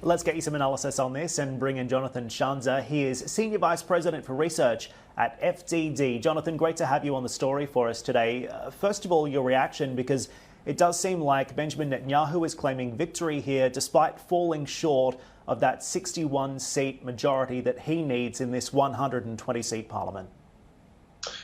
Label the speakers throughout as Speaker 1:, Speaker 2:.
Speaker 1: Let's get you some analysis on this and bring in Jonathan Schanzer. He is Senior Vice President for Research at FDD. Jonathan, great to have you on the story for us today. First of all, your reaction, because it does seem like Benjamin Netanyahu is claiming victory here despite falling short of that 61-seat majority that he needs in this 120-seat parliament.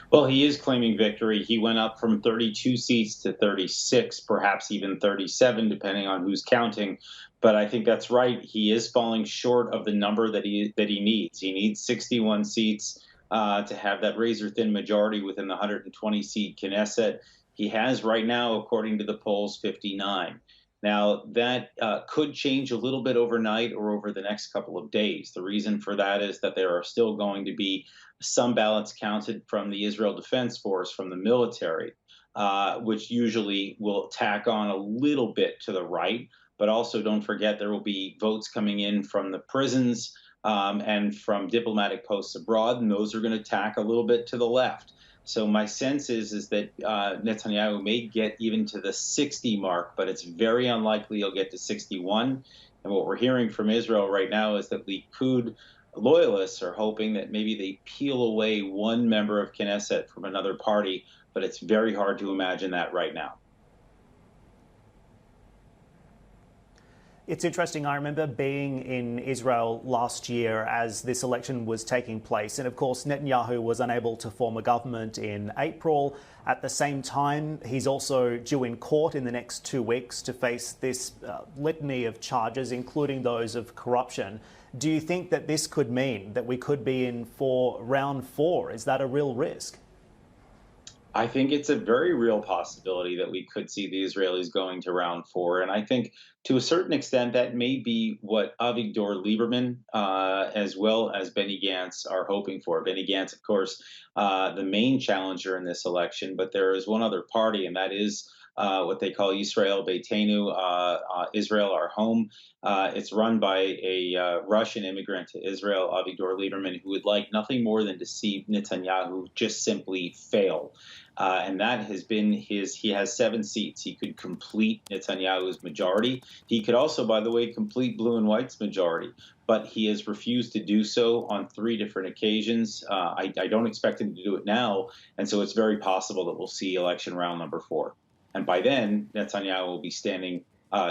Speaker 2: Well, he is claiming victory. He went up from 32 seats to 36, perhaps even 37, depending on who's counting. But I think that's right. He is falling short of the number that he needs. He needs 61 seats to have that razor-thin majority within the 120-seat Knesset. He has right now, according to the polls, 59. Now, that could change a little bit overnight or over the next couple of days. The reason for that is that there are still going to be some ballots counted from the Israel Defense Force, from the military, which usually will tack on a little bit to the right. But also don't forget there will be votes coming in from the prisons and from diplomatic posts abroad, and those are going to tack a little bit to the left. So my sense is that Netanyahu may get even to the 60 mark, but it's very unlikely he'll get to 61. And what we're hearing from Israel right now is that Likud loyalists are hoping that maybe they peel away one member of Knesset from another party, but it's very hard to imagine that right now.
Speaker 1: It's interesting. I remember being in Israel last year as this election was taking place. And of course, Netanyahu was unable to form a government in April. At the same time, he's also due in court in the next 2 weeks to face this litany of charges, including those of corruption. Do you think that this could mean that we could be in for round 4? Is that a real risk?
Speaker 2: I think it's a very real possibility that we could see the Israelis going to round 4. And I think to a certain extent that may be what Avigdor Lieberman as well as Benny Gantz are hoping for. Benny Gantz, of course, the main challenger in this election, but there is one other party, and that is what they call Israel Beitenu, Israel Our Home. It's run by a Russian immigrant to Israel, Avigdor Lieberman, who would like nothing more than to see Netanyahu just simply fail. And that has been he has 7 seats. He could complete Netanyahu's majority. He could also, by the way, complete Blue and White's majority. But he has refused to do so on 3 different occasions. I don't expect him to do it now. And so it's very possible that we'll see election round number 4. And by then, Netanyahu will be standing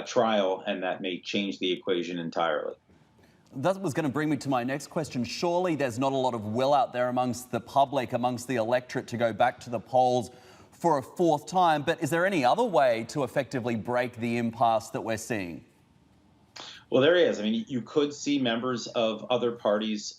Speaker 2: trial, and that may change the equation entirely.
Speaker 3: That was going to bring me to my next question. Surely there's not a lot of will out there amongst the public, amongst the electorate, to go back to the polls for a 4th time. But is there any other way to effectively break the impasse that we're seeing?
Speaker 2: Well, there is. I mean, you could see members of other parties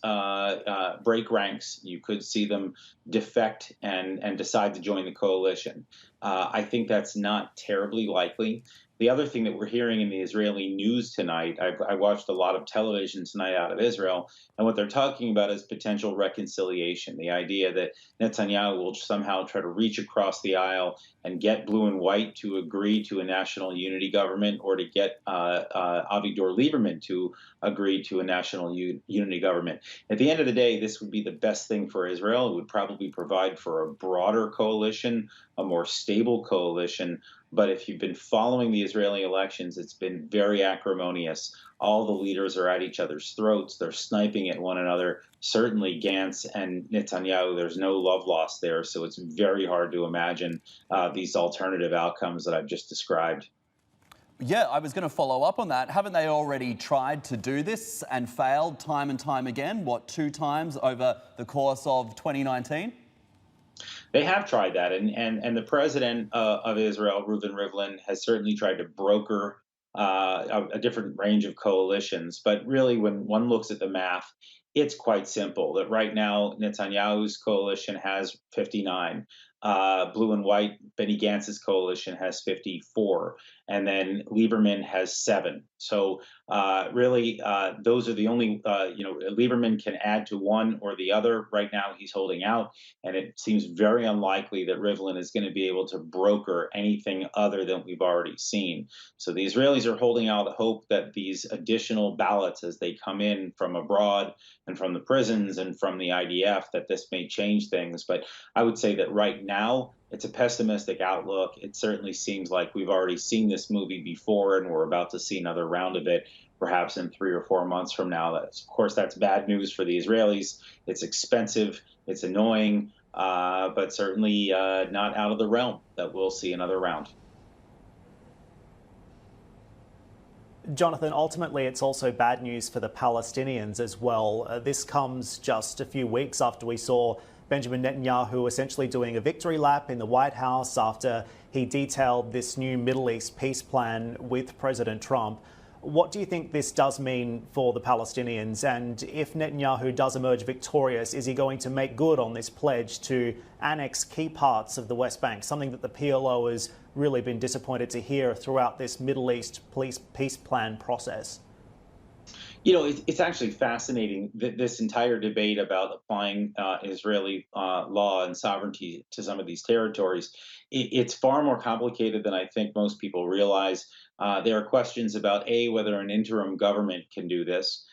Speaker 2: break ranks. You could see them defect and decide to join the coalition. I think that's not terribly likely. The other thing that we're hearing in the Israeli news tonight, I watched a lot of television tonight out of Israel, and what they're talking about is potential reconciliation, the idea that Netanyahu will somehow try to reach across the aisle and get Blue and White to agree to a national unity government, or to get Avigdor Lieberman to agree to a national unity government. At the end of the day, this would be the best thing for Israel. It would probably provide for a broader coalition, a more stable coalition. But if you've been following the Israeli elections, it's been very acrimonious. All the leaders are at each other's throats. They're sniping at one another. Certainly Gantz and Netanyahu, there's no love lost there. So it's very hard to imagine these alternative outcomes that I've just described.
Speaker 3: Yeah, I was going to follow up on that. Haven't they already tried to do this and failed time and time again? What, 2 times over the course of 2019?
Speaker 2: They have tried that, and the president of Israel, Reuven Rivlin, has certainly tried to broker a different range of coalitions. But really, when one looks at the math, it's quite simple that right now Netanyahu's coalition has 59. Blue and White, Benny Gantz's coalition has 54, and then Lieberman has 7. So really, those are the only, Lieberman can add to one or the other. Right now, he's holding out, and it seems very unlikely that Rivlin is going to be able to broker anything other than we've already seen. So the Israelis are holding out hope that these additional ballots, as they come in from abroad and from the prisons and from the IDF, that this may change things. But I would say that right now, it's a pessimistic outlook. It certainly seems like we've already seen this movie before, and we're about to see another round of it, perhaps in 3 or 4 months from now. Of course, that's bad news for the Israelis. It's expensive. It's annoying, but certainly not out of the realm that we'll see another round.
Speaker 1: Jonathan, ultimately, it's also bad news for the Palestinians as well. This comes just a few weeks after we saw Benjamin Netanyahu essentially doing a victory lap in the White House after he detailed this new Middle East peace plan with President Trump. What do you think this does mean for the Palestinians? And if Netanyahu does emerge victorious, is he going to make good on this pledge to annex key parts of the West Bank, something that the PLO has really been disappointed to hear throughout this Middle East peace plan process?
Speaker 2: You know, it's actually fascinating that this entire debate about applying Israeli law and sovereignty to some of these territories. It's far more complicated than I think most people realize. There are questions about whether an interim government can do this.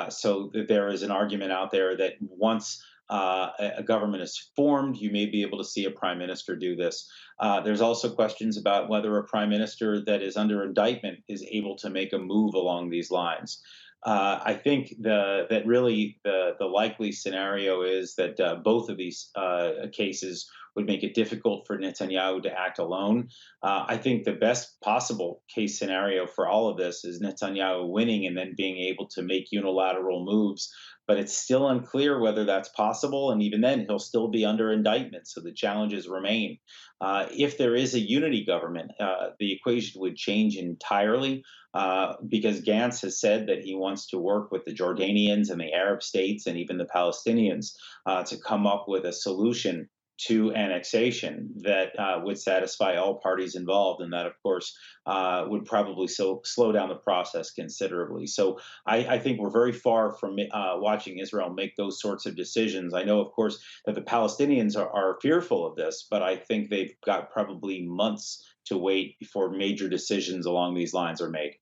Speaker 2: So that there is an argument out there that once a government is formed, you may be able to see a prime minister do this. There's also questions about whether a prime minister that is under indictment is able to make a move along these lines. I think that really the likely scenario is that both of these cases would make it difficult for Netanyahu to act alone. I think the best possible case scenario for all of this is Netanyahu winning and then being able to make unilateral moves. But it's still unclear whether that's possible. And even then, he'll still be under indictment. So the challenges remain. If there is a unity government, the equation would change entirely because Gantz has said that he wants to work with the Jordanians and the Arab states and even the Palestinians to come up with a solution to annexation that would satisfy all parties involved. And that, of course, would probably slow down the process considerably. So I think we're very far from watching Israel make those sorts of decisions. I know, of course, that the Palestinians are fearful of this, but I think they've got probably months to wait before major decisions along these lines are made.